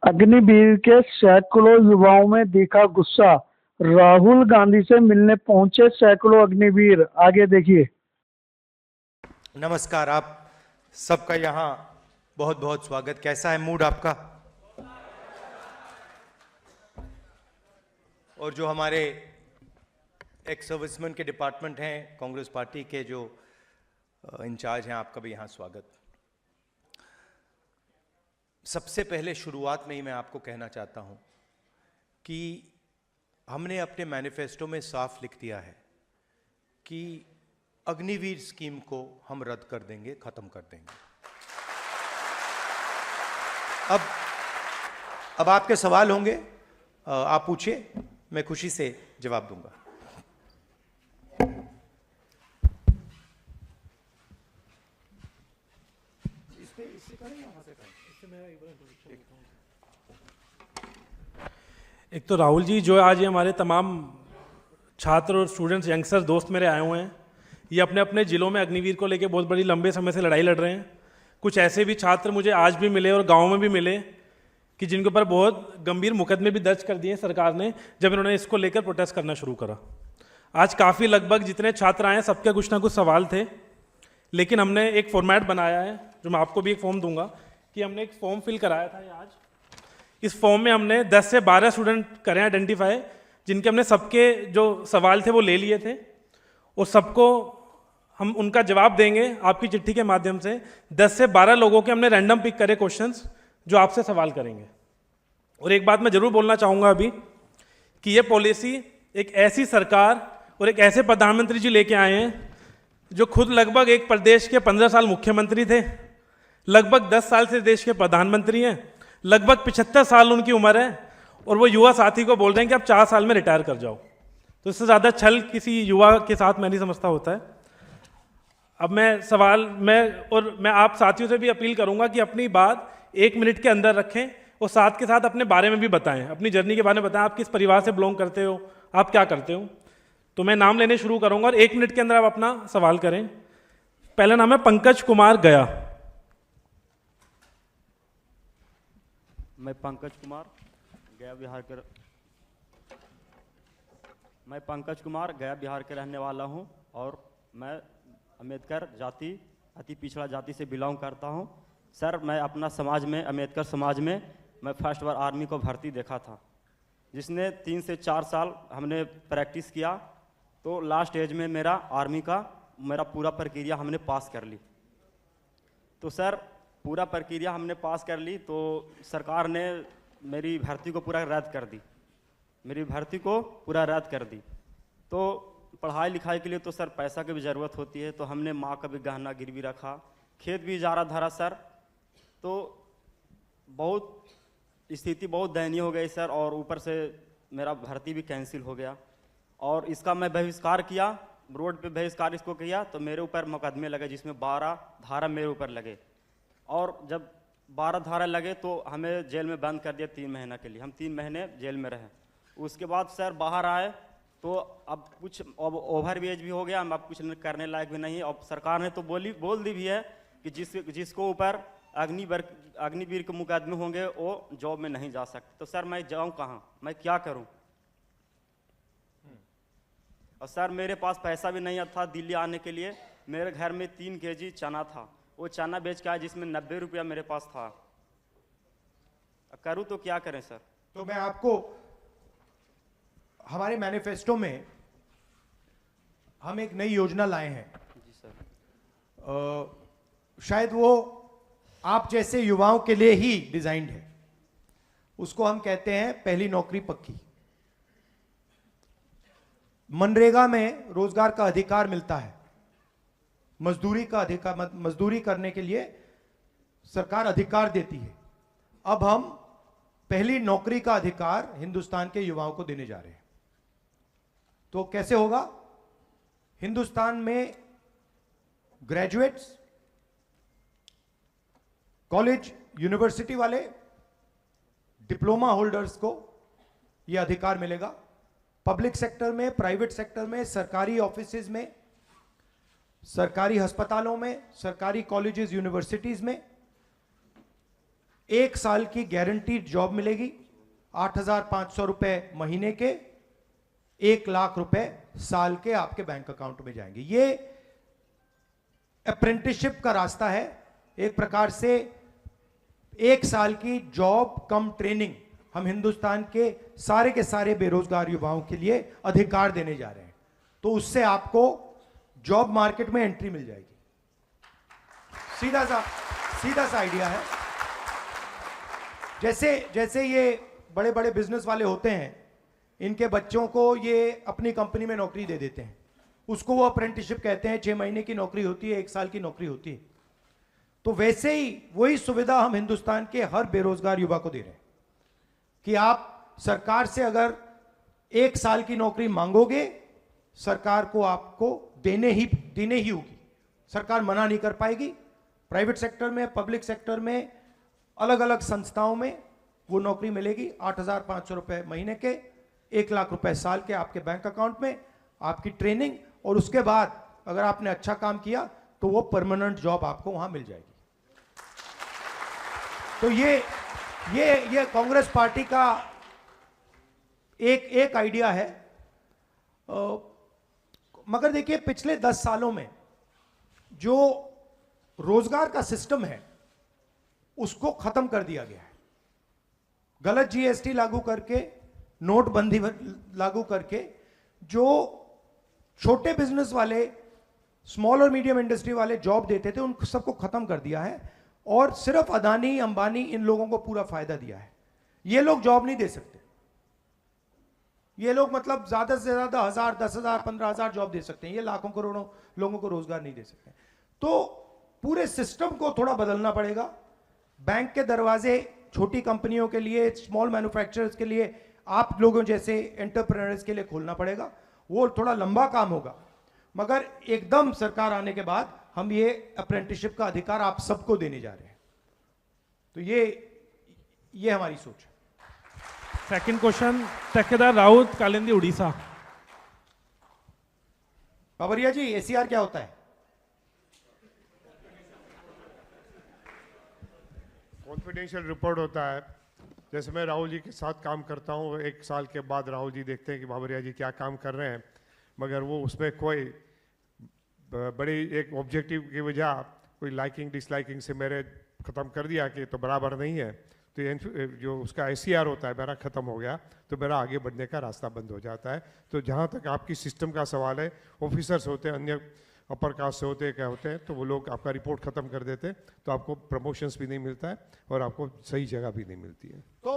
अग्निवीर के सैकड़ों युवाओं में दिखा गुस्सा। राहुल गांधी से मिलने पहुंचे सैकड़ों अग्निवीर। आगे देखिए। नमस्कार, आप सबका यहाँ बहुत बहुत स्वागत। कैसा है मूड आपका? और जो हमारे एक्स सर्विसमैन के डिपार्टमेंट हैं, कांग्रेस पार्टी के जो इंचार्ज हैं, आपका भी यहाँ स्वागत। सबसे पहले शुरुआत में ही मैं आपको कहना चाहता हूँ कि हमने अपने मैनिफेस्टो में साफ लिख दिया है कि अग्निवीर स्कीम को हम रद्द कर देंगे, खत्म कर देंगे। अब आपके सवाल होंगे, आप पूछिए, मैं खुशी से जवाब दूंगा। एक तो राहुल जी, जो आज ये हमारे तमाम छात्र और स्टूडेंट्स, यंगस्टर्स, दोस्त मेरे आए हुए हैं, ये अपने अपने ज़िलों में अग्निवीर को लेके बहुत बड़ी लंबे समय से लड़ाई लड़ रहे हैं। कुछ ऐसे भी छात्र मुझे आज भी मिले और गाँव में भी मिले कि जिनके ऊपर बहुत गंभीर मुकदमे भी दर्ज कर दिए सरकार ने, जब इन्होंने इसको लेकर प्रोटेस्ट करना शुरू करा। आज काफ़ी लगभग जितने छात्र आए हैं, सबके कुछ ना कुछ सवाल थे, लेकिन हमने एक फॉर्मेट बनाया है, जो मैं आपको भी एक फॉर्म दूंगा, कि हमने एक फॉर्म फिल कराया था आज। इस फॉर्म में हमने 10 से 12 स्टूडेंट करें आइडेंटिफाई, जिनके हमने सबके जो सवाल थे वो ले लिए थे, और सबको हम उनका जवाब देंगे आपकी चिट्ठी के माध्यम से। 10 से 12 लोगों के हमने रैंडम पिक करे क्वेश्चंस, जो आपसे सवाल करेंगे। और एक बात मैं जरूर बोलना चाहूँगा अभी, कि ये पॉलिसी एक ऐसी सरकार और एक ऐसे प्रधानमंत्री जी लेके आए हैं जो खुद लगभग एक प्रदेश के 15 साल मुख्यमंत्री थे, लगभग 10 साल से देश के प्रधानमंत्री हैं, लगभग 75 साल उनकी उम्र है, और वो युवा साथी को बोल रहे हैं कि आप 4 साल में रिटायर कर जाओ। तो इससे ज़्यादा छल किसी युवा के साथ मैं नहीं समझता होता है। अब मैं आप साथियों से भी अपील करूंगा कि अपनी बात 1 मिनट के अंदर रखें, और साथ के साथ अपने बारे में भी बताएं, अपनी जर्नी के बारे में बताएं, आप किस परिवार से बिलोंग करते हो, आप क्या करते हो। तो मैं नाम लेने शुरू करूंगा और 1 मिनट के अंदर आप अपना सवाल करें। पहला नाम है पंकज कुमार गया। मैं पंकज गया बिहार के रहने वाला हूं, और मैं अम्बेडकर जाति, अति पिछड़ा जाति से बिलोंग करता हूं। सर, मैं अपना समाज में, अम्बेडकर समाज में, मैं फर्स्ट बार आर्मी को भर्ती देखा था, जिसने 3 से 4 साल हमने प्रैक्टिस किया, तो लास्ट एज में मेरा आर्मी का पूरा प्रक्रिया हमने पास कर ली। तो सर, पूरा प्रक्रिया हमने पास कर ली, तो सरकार ने मेरी भर्ती को पूरा रद्द कर दी। तो पढ़ाई लिखाई के लिए तो सर पैसा की भी ज़रूरत होती है, तो हमने माँ का भी गहना गिरवी रखा, खेत भी इजारा धरा सर। तो स्थिति बहुत दयनीय हो गई सर, और ऊपर से मेरा भर्ती भी कैंसिल हो गया, और इसका मैं बहिष्कार किया, रोड पे बहिष्कार इसको किया, तो मेरे ऊपर मुकदमे लगे, जिसमें 12 धारा मेरे ऊपर लगे, और जब 12 धारा लगे तो हमें जेल में बंद कर दिया 3 महीना के लिए। हम 3 महीने जेल में रहे। उसके बाद सर बाहर आए, तो अब ओवर एज भी हो गया, हम अब कुछ करने लायक भी नहीं है। अब सरकार ने तो बोल दी भी है कि जिसको ऊपर अग्निवीर के मुकदमे होंगे वो जॉब में नहीं जा सकते। तो सर, मैं जाऊं कहाँ, मैं क्या करूं? और सर, मेरे पास पैसा भी नहीं था दिल्ली आने के लिए। मेरे घर में 3 kg चना था, वो चना बेच के आया, जिसमें 90 रुपया मेरे पास था। करूं तो क्या करें सर? तो मैं आपको, हमारे मैनिफेस्टो में हम एक नई योजना लाए हैं। जी सर। शायद वो आप जैसे युवाओं के लिए ही डिजाइन्ड है। उसको हम कहते हैं पहली नौकरी पक्की। मनरेगा में रोजगार का अधिकार मिलता है, मजदूरी का अधिकार, मजदूरी करने के लिए सरकार अधिकार देती है। अब हम पहली नौकरी का अधिकार हिंदुस्तान के युवाओं को देने जा रहे हैं। तो कैसे होगा? हिंदुस्तान में ग्रेजुएट्स, कॉलेज, यूनिवर्सिटी वाले, डिप्लोमा होल्डर्स को यह अधिकार मिलेगा। पब्लिक सेक्टर में, प्राइवेट सेक्टर में, सरकारी ऑफिसेज में, सरकारी अस्पतालों में, सरकारी कॉलेजेस, यूनिवर्सिटीज में 1 साल की गारंटीड जॉब मिलेगी, 8,500 रुपए महीने के, 1 लाख रुपए साल के आपके बैंक अकाउंट में जाएंगे। ये अप्रेंटिसशिप का रास्ता है, एक प्रकार से 1 साल की जॉब कम ट्रेनिंग हम हिंदुस्तान के सारे बेरोजगार युवाओं के लिए अधिकार देने जा रहे हैं। तो उससे आपको जॉब मार्केट में एंट्री मिल जाएगी। सीधा सा आइडिया है। जैसे ये बड़े बड़े बिजनेस वाले होते हैं, इनके बच्चों को ये अपनी कंपनी में नौकरी दे देते हैं, उसको वो अप्रेंटिसशिप कहते हैं। 6 महीने की नौकरी होती है, 1 साल की नौकरी होती है। तो वैसे ही वही सुविधा हम हिंदुस्तान के हर बेरोजगार युवा को दे रहे हैं कि आप सरकार से अगर 1 साल की नौकरी मांगोगे, सरकार को आपको देने ही होगी। सरकार मना नहीं कर पाएगी। प्राइवेट सेक्टर में, पब्लिक सेक्टर में, अलग अलग संस्थाओं में वो नौकरी मिलेगी। 8,500 रुपए महीने के, 1 लाख रुपए साल के आपके बैंक अकाउंट में, आपकी ट्रेनिंग, और उसके बाद अगर आपने अच्छा काम किया तो वो परमानेंट जॉब आपको वहां मिल जाएगी। तो ये कांग्रेस पार्टी का एक आइडिया है। मगर देखिए, पिछले 10 सालों में जो रोजगार का सिस्टम है उसको खत्म कर दिया गया है। गलत जीएसटी लागू करके, नोटबंदी लागू करके, जो छोटे बिजनेस वाले, स्मॉल और मीडियम इंडस्ट्री वाले जॉब देते थे, उन सबको खत्म कर दिया है और सिर्फ अदानी, अंबानी, इन लोगों को पूरा फायदा दिया है। ये लोग जॉब नहीं दे सकते। ये लोग मतलब ज्यादा से ज्यादा 1,000, 10,000, 15,000 जॉब दे सकते हैं। ये लाखों करोड़ों लोगों को रोजगार नहीं दे सकते। तो पूरे सिस्टम को थोड़ा बदलना पड़ेगा। बैंक के दरवाजे छोटी कंपनियों के लिए, स्मॉल मैन्युफैक्चरर्स के लिए, आप लोगों जैसे एंटरप्रेन्योर्स के लिए खोलना पड़ेगा। वो थोड़ा लंबा काम होगा, मगर एकदम सरकार आने के बाद हम ये अप्रेंटिसशिप का अधिकार आप सबको देने जा रहे हैं। तो ये हमारी सोच है। सेकंड क्वेश्चन, ठेकेदार राउत, कालिंदी, उड़ीसा। बाबरिया जी, एसीआर क्या होता है? कॉन्फिडेंशियल रिपोर्ट होता है। जैसे मैं राहुल जी के साथ काम करता हूँ, 1 साल के बाद राहुल जी देखते हैं कि बाबरिया जी क्या काम कर रहे हैं, मगर वो उसमें कोई बड़ी एक ऑब्जेक्टिव की वजह कोई लाइकिंग डिसलाइकिंग से मेरे ख़त्म कर दिया कि तो बराबर नहीं है। तो जो उसका ICR होता है मेरा ख़त्म हो गया, तो मेरा आगे बढ़ने का रास्ता बंद हो जाता है। तो जहाँ तक आपकी सिस्टम का सवाल है, ऑफिसर्स होते हैं, अन्य अपर कास्ट से होते हैं, क्या होते हैं, तो वो लोग आपका रिपोर्ट ख़त्म कर देते हैं, तो आपको प्रमोशंस भी नहीं मिलता है और आपको सही जगह भी नहीं मिलती है। तो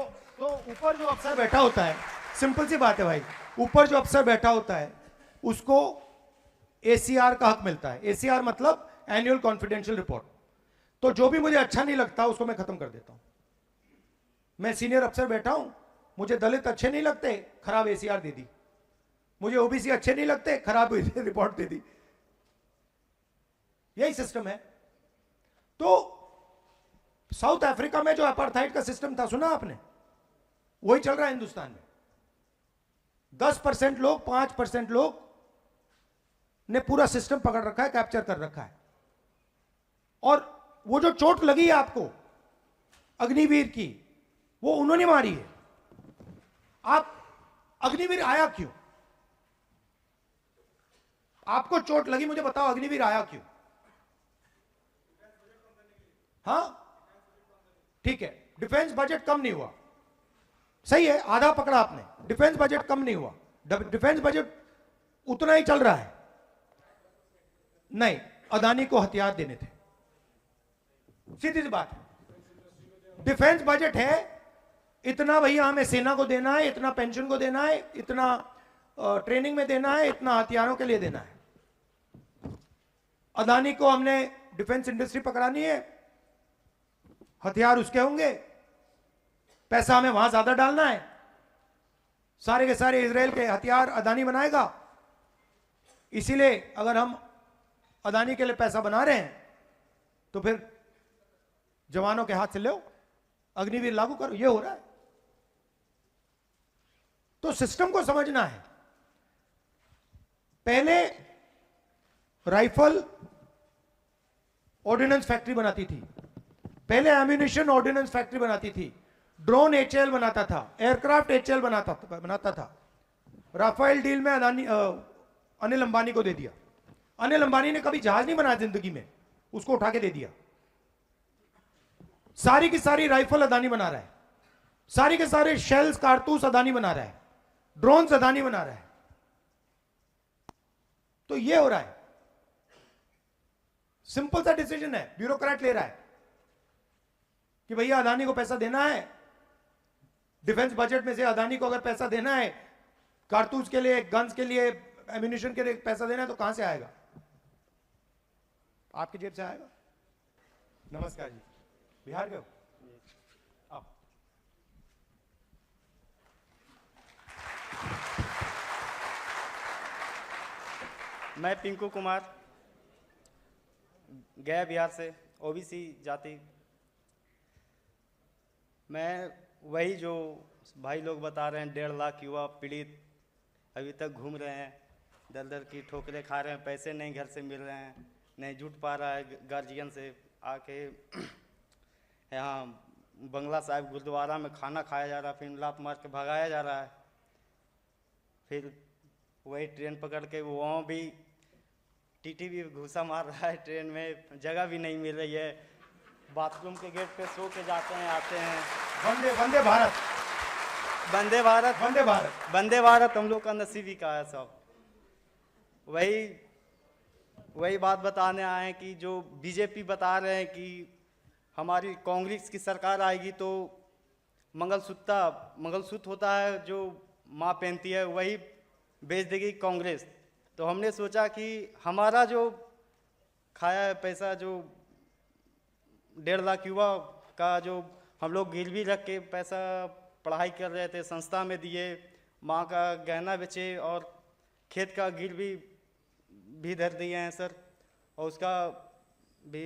ऊपर जो अफसर बैठा होता है, सिंपल सी बात है भाई, ऊपर जो अफसर बैठा होता है उसको ACR का हक मिलता है। ACR मतलब एनुअल कॉन्फिडेंशियल रिपोर्ट। तो जो भी मुझे अच्छा नहीं लगता उसको मैं खत्म कर देता हूं। मैं सीनियर अफसर बैठा हूं, मुझे दलित अच्छे नहीं लगते, खराब ACR दे दी। मुझे OBC अच्छे नहीं लगते, खराब रिपोर्ट दे दी। यही सिस्टम है। तो साउथ अफ्रीका में जो अपार्थाइड का सिस्टम था, सुना आपने? वही चल रहा है हिंदुस्तान में। 10% लोग, 5% लोग ने पूरा सिस्टम पकड़ रखा है, कैप्चर कर रखा है। और वो जो चोट लगी है आपको अग्निवीर की, वो उन्होंने मारी है। आप अग्निवीर आया क्यों? आपको चोट लगी, मुझे बताओ अग्निवीर आया क्यों? हाँ ठीक है, डिफेंस बजट कम नहीं हुआ, सही है, आधा पकड़ा आपने। डिफेंस बजट कम नहीं हुआ, डिफेंस बजट उतना ही चल रहा है। नहीं, अदानी को हथियार देने थे, सीधी सी बात है। डिफेंस बजट है, इतना भैया हमें सेना को देना है, इतना पेंशन को देना है, इतना ट्रेनिंग में देना है, इतना हथियारों के लिए देना है। अदानी को हमने डिफेंस इंडस्ट्री पकड़ानी है, हथियार उसके होंगे, पैसा हमें वहां ज्यादा डालना है, सारे के सारे इजराइल के हथियार अदानी बनाएगा। इसीलिए अगर हम अदानी के लिए पैसा बना रहे हैं तो फिर जवानों के हाथ से लो, अग्निवीर लागू करो। ये हो रहा है। तो सिस्टम को समझना है। पहले राइफल ऑर्डिनेंस फैक्ट्री बनाती थी, पहले एम्यूनिशन ऑर्डिनेंस फैक्ट्री बनाती थी, ड्रोन एचएएल बनाता था, एयरक्राफ्ट एचएएल बनाता था। राफेल डील में अनिल अंबानी को दे दिया। अनिल अंबानी ने कभी जहाज नहीं बनाया जिंदगी में, उसको उठा के दे दिया। सारी की सारी राइफल अदानी बना रहा है, सारी के सारे शेल्स कारतूस अदानी बना रहा है, ड्रोन्स अदानी बना रहा है। तो ये हो रहा है। सिंपल सा डिसीजन है, ब्यूरोक्रेट ले रहा है कि भैया अदानी को पैसा देना है, डिफेंस बजट में से अदानी को अगर पैसा देना है, कारतूस के लिए, गन्स के लिए, एम्यूनिशन के लिए पैसा देना है, तो कहां से आएगा? आपकी जेब से आएगा। नमस्कार जी, बिहार के हो आप? मैं पिंकू कुमार, गया बिहार से, ओबीसी जाति। मैं वही जो भाई लोग बता रहे हैं, 1.5 लाख युवा पीड़ित अभी तक घूम रहे हैं, दर दर की ठोकरें खा रहे हैं, पैसे नहीं घर से मिल रहे हैं, नहीं जुट पा रहा है गार्जियन से आके। यहाँ बंगला साहिब गुरुद्वारा में खाना खाया जा रहा है, फिर लात मार के भगाया जा रहा है। फिर वही ट्रेन पकड़ के वहाँ भी टीटी भी घूसा मार रहा है, ट्रेन में जगह भी नहीं मिल रही है, बाथरूम के गेट पे सो के जाते हैं, आते हैं। वंदे वंदे भारत, वंदे भारत, वंदे भारत, वंदे भारत हम लोग का नसीब ही का है सब। वही बात बताने आए हैं कि जो बीजेपी बता रहे हैं कि हमारी कांग्रेस की सरकार आएगी तो मंगलसूत्र होता है जो माँ पहनती है, वही बेच देगी कांग्रेस। तो हमने सोचा कि हमारा जो खाया है पैसा, जो 1.5 लाख युवा का जो हम लोग गिरवी रख के पैसा पढ़ाई कर रहे थे, संस्था में दिए, माँ का गहना बेचे और खेत का गिरवी भी धर दिए हैं सर, और उसका भी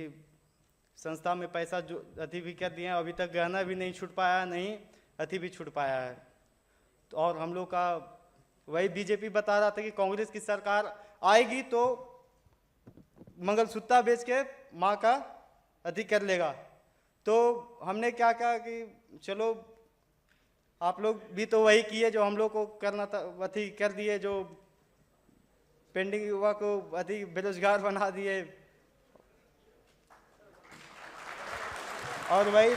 संस्था में पैसा जो अति भी कर दिए हैं। अभी तक गहना भी नहीं छूट पाया, नहीं अति भी छूट पाया है। तो और हम लोग का वही बीजेपी बता रहा था कि कांग्रेस की सरकार आएगी तो मंगलसूत्र बेच के माँ का अति कर लेगा। तो हमने क्या कहा कि चलो आप लोग भी तो वही किए जो हम लोग को करना था, अति कर दिए, जो पेंडिंग युवा को अति बेरोजगार बना दिए। और वही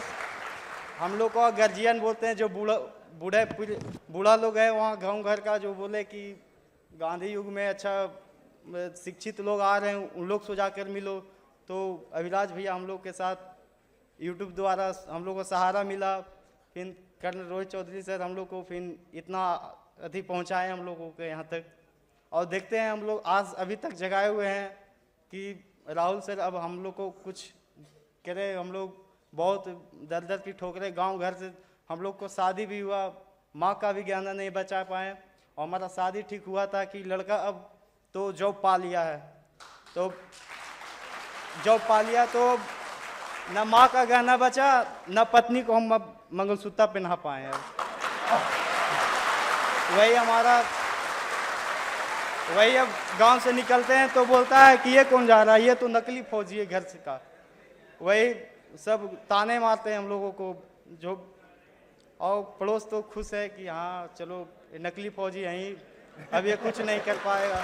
हम लोग को गार्जियन बोलते हैं, जो बूढ़ा लोग है वहाँ गांव घर का, जो बोले कि गांधी युग में अच्छा शिक्षित लोग आ रहे हैं, उन लोग से जाकर मिलो। तो अभिलाष भैया हम लोग के साथ यूट्यूब द्वारा हम लोग को सहारा मिला, फिर कर्नल रोहित चौधरी सर हम लोग को फिर इतना अधिक पहुँचाए हम लोगों के यहाँ तक। और देखते हैं हम लोग आज अभी तक जगाए हुए हैं कि राहुल सर अब हम लोग को कुछ करे। हम लोग बहुत दर दर की ठोकरें, गांव घर से हम लोग को शादी भी हुआ, माँ का भी गहना नहीं बचा पाए, और हमारा शादी ठीक हुआ था कि लड़का अब तो जॉब पा लिया है, तो जॉब पा लिया तो न माँ का गहना बचा, न पत्नी को हम अब मंगलसूत्र पहना पाए हैं। वही अब गांव से निकलते हैं तो बोलता है कि ये कौन जा रहा है, ये तो नकली फौजी है घर से का। वही सब ताने मारते हैं हम लोगों को जो, और पड़ोस तो खुश है कि हाँ चलो नकली फौजी यहीं, अब ये कुछ नहीं कर पाएगा।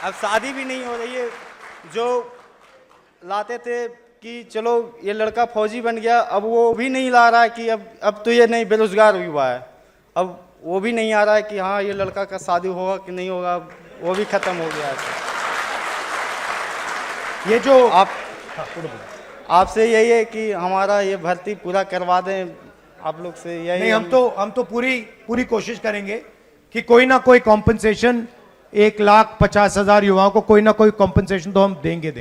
अब शादी भी नहीं हो रही है, जो लाते थे कि चलो ये लड़का फौजी बन गया, अब वो भी नहीं ला रहा है कि अब तो ये नहीं बेरोजगार हुआ है, अब वो भी नहीं आ रहा है कि हाँ ये लड़का का शादी होगा कि नहीं होगा, वो भी खत्म हो गया है। ये जो आपसे यही है कि हमारा ये भर्ती पूरा करवा दें, आप लोग से यही। नहीं, हम तो पूरी कोशिश करेंगे कि कोई ना कोई कॉम्पनसेशन 1,50,000 युवाओं को कोई ना कोई कॉम्पनसेशन तो हम देंगे।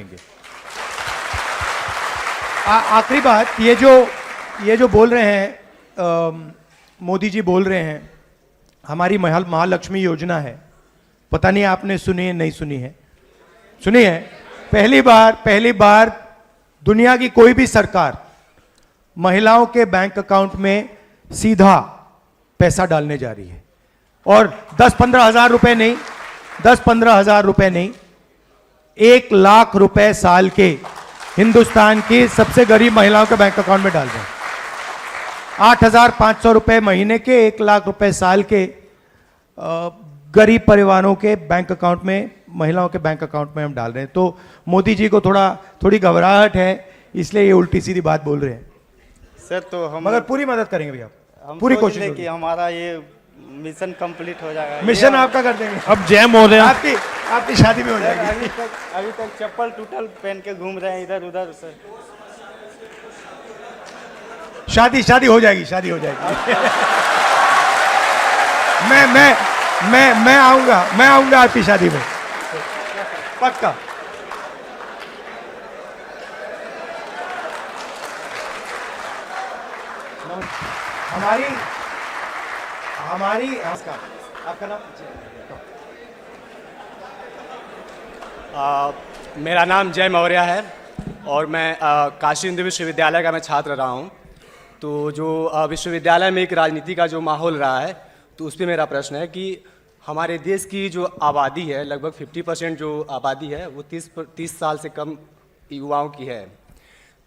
आखिरी बात, ये जो बोल रहे हैं मोदी जी बोल रहे हैं, हमारी महालक्ष्मी योजना है, पता नहीं आपने सुनी है नहीं सुनी है? सुनी है। पहली बार दुनिया की कोई भी सरकार महिलाओं के बैंक अकाउंट में सीधा पैसा डालने जा रही है, और 10-15 हजार रुपए नहीं, 10-15 हजार रुपए नहीं, 1 लाख रुपए साल के हिंदुस्तान की सबसे गरीब महिलाओं के बैंक अकाउंट में डाल रहे हैं। 8,500 रुपए महीने के, 1 लाख रुपए साल के गरीब परिवारों के बैंक अकाउंट में, महिलाओं के बैंक अकाउंट में हम डाल रहे हैं। तो मोदी जी को थोड़ी घबराहट है, इसलिए ये उल्टी सीधी बात बोल रहे हैं। सर तो हम मगर पूरी मदद करेंगे भैया, हम पूरी सोच कोशिश रहे होगी। कि हमारा ये मिशन कंप्लीट हो जाएगा। मिशन आपका कर देंगे। अब जैम हो रहे हैं। आपकी शादी में हो जाएगी। अभी तक चप्पल टूटल पहन के घूम रहे हैं इधर उधर सर। शादी हो जाएगी, शादी हो जाएगी। मैं आऊंगा आपकी शादी में, पक्का। हमारी नमस्कार, आपका नाम? मेरा नाम जय मौर्य है और मैं काशी हिंदू विश्वविद्यालय का मैं छात्र रहा हूँ। तो जो विश्वविद्यालय में एक राजनीति का जो माहौल रहा है, तो उस पर मेरा प्रश्न है कि हमारे देश की जो आबादी है, लगभग 50% जो आबादी है वो 30 साल से कम युवाओं की है।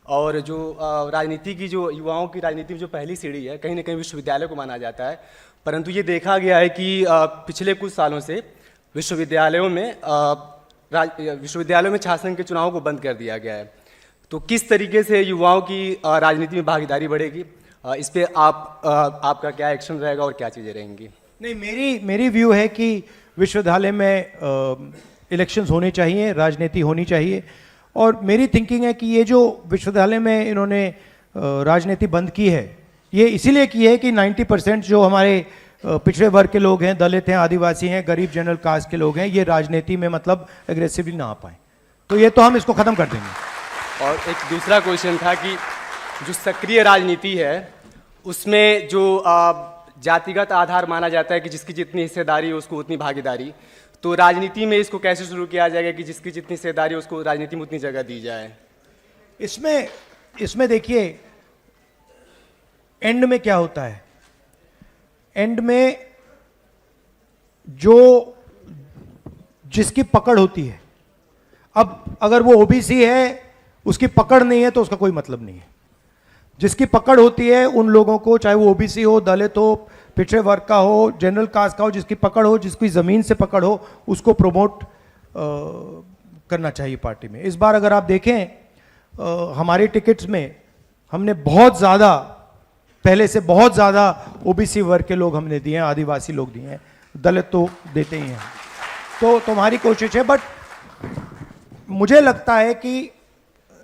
और जो राजनीति की जो युवाओं की राजनीति में जो पहली सीढ़ी है, कहीं ना कहीं विश्वविद्यालय को माना जाता है। परंतु ये देखा गया है कि पिछले कुछ सालों से विश्वविद्यालयों में छात्र संघ के चुनाव को बंद कर दिया गया है। तो किस तरीके से युवाओं की राजनीति में भागीदारी बढ़ेगी, इस पे आपका क्या एक्शन रहेगा और क्या चीज़ें रहेंगी? नहीं, मेरी व्यू है कि विश्वविद्यालय में इलेक्शंस होने चाहिए, राजनीति होनी चाहिए। और मेरी थिंकिंग है कि ये जो विश्वविद्यालय में इन्होंने राजनीति बंद की है, ये इसीलिए की है कि 90% जो हमारे पिछड़े वर्ग के लोग हैं, दलित हैं, आदिवासी हैं, गरीब जनरल कास्ट के लोग हैं, ये राजनीति में मतलब एग्रेसिवली ना आ पाए। तो ये तो हम इसको ख़त्म कर देंगे। और एक दूसरा क्वेश्चन था कि जो सक्रिय राजनीति है उसमें जो जातिगत आधार माना जाता है कि जिसकी जितनी हिस्सेदारी है उसको उतनी भागीदारी, तो राजनीति में इसको कैसे शुरू किया जाएगा कि जिसकी जितनी हिस्सेदारी है उसको राजनीति में उतनी जगह दी जाए? इसमें देखिए एंड में क्या होता है, एंड में जो जिसकी पकड़ होती है, अब अगर वो ओबीसी है उसकी पकड़ नहीं है तो उसका कोई मतलब नहीं है। जिसकी पकड़ होती है उन लोगों को, चाहे वो ओबीसी हो, दलित हो, पिछड़े वर्ग का हो, जनरल कास्ट का हो, जिसकी पकड़ हो, जिसकी ज़मीन से पकड़ हो, उसको प्रमोट करना चाहिए पार्टी में। इस बार अगर आप देखें हमारे टिकट्स में हमने बहुत ज़्यादा, पहले से बहुत ज़्यादा ओबीसी वर्ग के लोग हमने दिए हैं, आदिवासी लोग दिए हैं, दलित तो देते ही हैं। तो तुम्हारी कोशिश है, बट मुझे लगता है कि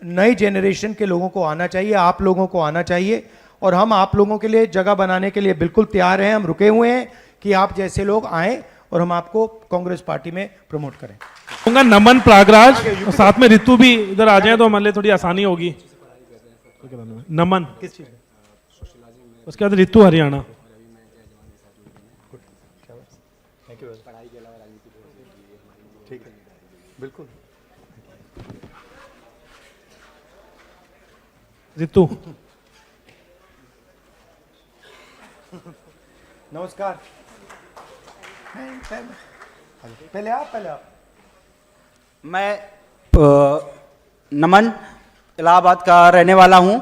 नई जेनरेशन के लोगों को आना चाहिए, आप लोगों को आना चाहिए, और हम आप लोगों के लिए जगह बनाने के लिए बिल्कुल तैयार हैं। हम रुके हुए हैं कि आप जैसे लोग आएं और हम आपको कांग्रेस पार्टी में प्रमोट करें। कहूंगा नमन प्रयागराज और साथ में ऋतु भी इधर आ जाए तो हमारे लिए थोड़ी आसानी होगी। नमन किस चीज़ में? उसके बाद ऋतु हरियाणा। ठीक है, बिल्कुल। ऋतु नमस्कार। पहले आप मैं नमन इलाहाबाद का रहने वाला हूं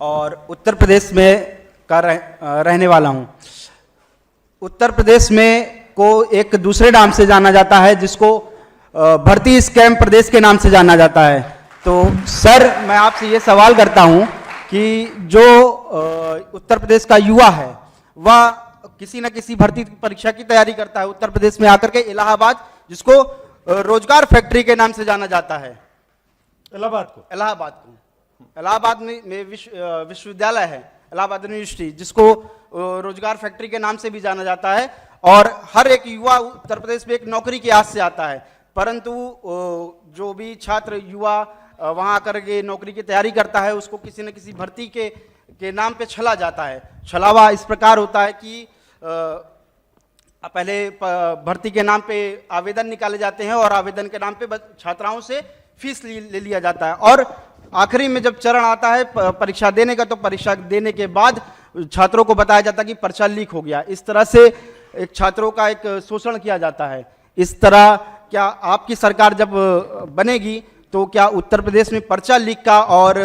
और उत्तर प्रदेश में रहने वाला हूं। उत्तर प्रदेश में को एक दूसरे नाम से जाना जाता है, जिसको भर्ती स्कैम प्रदेश के नाम से जाना जाता है। तो सर, मैं आपसे ये सवाल करता हूं कि जो उत्तर प्रदेश का युवा है वह किसी न किसी भर्ती परीक्षा की तैयारी करता है उत्तर प्रदेश में आकर के इलाहाबाद, जिसको रोजगार फैक्ट्री के नाम से जाना जाता है। इलाहाबाद में विश्वविद्यालय है, इलाहाबाद यूनिवर्सिटी, जिसको रोजगार फैक्ट्री के नाम से भी जाना जाता है। और हर एक युवा उत्तर प्रदेश में एक नौकरी की आस से आता है, परंतु जो भी छात्र युवा वहां आकर के नौकरी की तैयारी करता है, उसको किसी न किसी भर्ती के नाम पे छला जाता है। छलावा इस प्रकार होता है कि पहले भर्ती के नाम पे आवेदन निकाले जाते हैं और आवेदन के नाम पे छात्राओं से फीस ले लिया जाता है, और आखिरी में जब चरण आता है परीक्षा देने का, तो परीक्षा देने के बाद छात्रों को बताया जाता है कि पर्चा लीक हो गया। इस तरह से एक छात्रों का एक शोषण किया जाता है। इस तरह क्या आपकी सरकार जब बनेगी तो क्या उत्तर प्रदेश में पर्चा लीक का और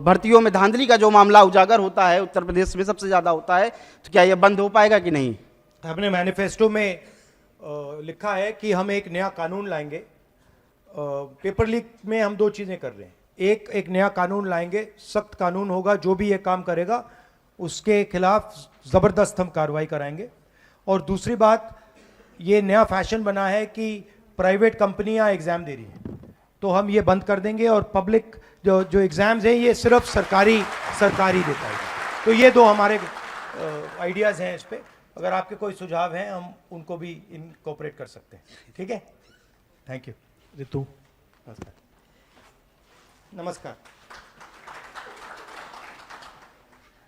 भर्तियों में धांधली का जो मामला उजागर होता है उत्तर प्रदेश में सबसे ज़्यादा होता है, तो क्या यह बंद हो पाएगा कि नहीं? हमने मैनिफेस्टो में लिखा है कि हम एक नया कानून लाएंगे। पेपर लीक में हम दो चीज़ें कर रहे हैं। एक नया कानून लाएंगे, सख्त कानून होगा, जो भी ये काम करेगा उसके खिलाफ ज़बरदस्त हम कार्रवाई कराएंगे। और दूसरी बात, ये नया फैशन बना है कि प्राइवेट कंपनियां एग्ज़ाम दे रही हैं, तो हम ये बंद कर देंगे और पब्लिक जो एग्ज़ाम्स हैं ये सिर्फ सरकारी देता है। तो ये दो हमारे आइडियाज़ हैं इस पे। अगर आपके कोई सुझाव हैं हम उनको भी इनकॉर्पोरेट कर सकते हैं। ठीक है, थैंक यू। ऋतु, नमस्कार। नमस्कार।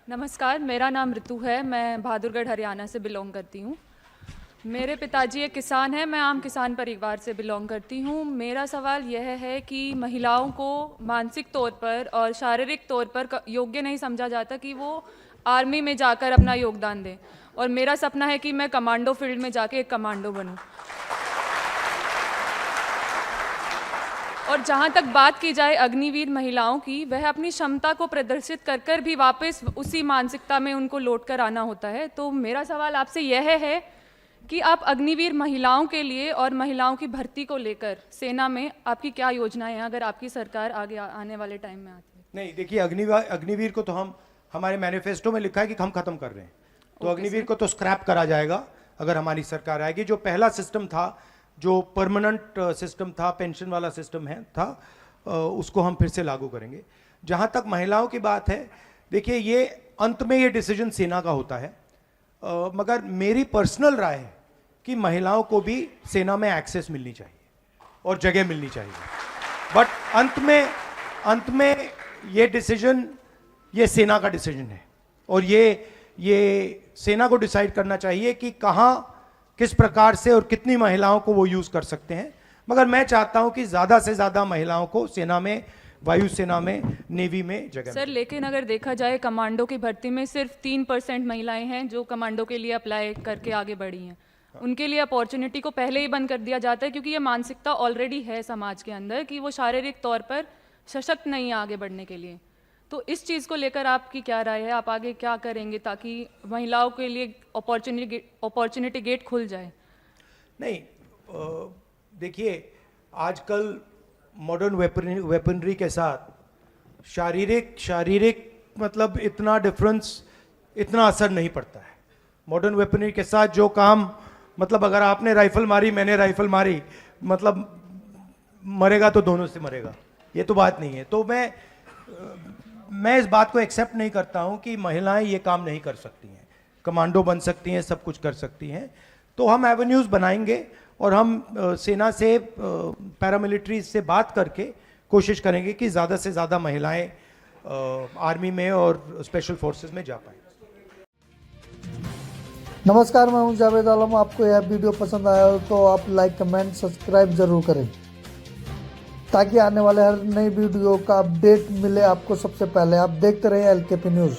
नमस्कार, मेरा नाम ऋतु है। मैं बहादुरगढ़ हरियाणा से बिलोंग करती हूँ। मेरे पिताजी एक किसान हैं, मैं आम किसान परिवार से बिलोंग करती हूँ। मेरा सवाल यह है कि महिलाओं को मानसिक तौर पर और शारीरिक तौर पर योग्य नहीं समझा जाता कि वो आर्मी में जाकर अपना योगदान दें, और मेरा सपना है कि मैं कमांडो फील्ड में जाके एक कमांडो बनूं। और जहाँ तक बात की जाए अग्निवीर महिलाओं की, वह अपनी क्षमता को प्रदर्शित कर कर भी वापस उसी मानसिकता में उनको लौट कर आना होता है। तो मेरा सवाल आपसे यह है कि आप अग्निवीर महिलाओं के लिए और महिलाओं की भर्ती को लेकर सेना में आपकी क्या योजनाएं हैं, अगर आपकी सरकार आगे आने वाले टाइम में आती है? नहीं, देखिए, अग्निवीर को तो हमारे मैनिफेस्टो में लिखा है कि हम खत्म कर रहे हैं। तो अग्निवीर को तो स्क्रैप करा जाएगा अगर हमारी सरकार आएगी। जो पहला सिस्टम था, जो परमानेंट सिस्टम था, पेंशन वाला सिस्टम उसको हम फिर से लागू करेंगे। जहाँ तक महिलाओं की बात है, देखिए, ये अंत में ये डिसीजन सेना का होता है, मगर मेरी पर्सनल राय है कि महिलाओं को भी सेना में एक्सेस मिलनी चाहिए और जगह मिलनी चाहिए। बट अंत में ये डिसीजन ये सेना का डिसीजन है, और ये सेना को डिसाइड करना चाहिए कि कहाँ, किस प्रकार से और कितनी महिलाओं को वो यूज कर सकते हैं। मगर मैं चाहता हूं कि ज्यादा से ज्यादा महिलाओं को सेना में, वायुसेना में, नेवी में जगह सर, लेकिन अगर देखा जाए कमांडो की भर्ती में सिर्फ 3% महिलाएं हैं जो कमांडो के लिए अप्लाई करके आगे बढ़ी हैं। उनके लिए अपॉर्चुनिटी को पहले ही बंद कर दिया जाता है, क्योंकि ये मानसिकता ऑलरेडी है समाज के अंदर कि वो शारीरिक तौर पर सशक्त नहीं है आगे बढ़ने के लिए। तो इस चीज़ को लेकर आपकी क्या राय है? आप आगे क्या करेंगे ताकि महिलाओं के लिए अपॉर्चुनिटी गेट खुल जाए? नहीं, देखिए, आजकल मॉडर्न वेपनरी के साथ शारीरिक मतलब इतना डिफरेंस, इतना असर नहीं पड़ता है। मॉडर्न वेपनरी के साथ जो काम, मतलब अगर आपने राइफल मारी, मैंने राइफल मारी, मतलब मरेगा तो दोनों से मरेगा, ये तो बात नहीं है। तो मैं इस बात को एक्सेप्ट नहीं करता हूं कि महिलाएं ये काम नहीं कर सकती हैं, कमांडो बन सकती हैं, सब कुछ कर सकती हैं। तो हम एवेन्यूज बनाएंगे और हम सेना से, पैरामिलिट्री से बात करके कोशिश करेंगे कि ज़्यादा से ज़्यादा महिलाएं आर्मी में और स्पेशल फोर्सेस में जा पाएं। नमस्कार, मैं हूं जावेद आलम। आपको यह वीडियो पसंद आया हो तो आप लाइक, कमेंट, सब्सक्राइब जरूर करें, ताकि आने वाले हर नई वीडियो का अपडेट मिले आपको सबसे पहले। आप देखते रहिए LKP न्यूज़।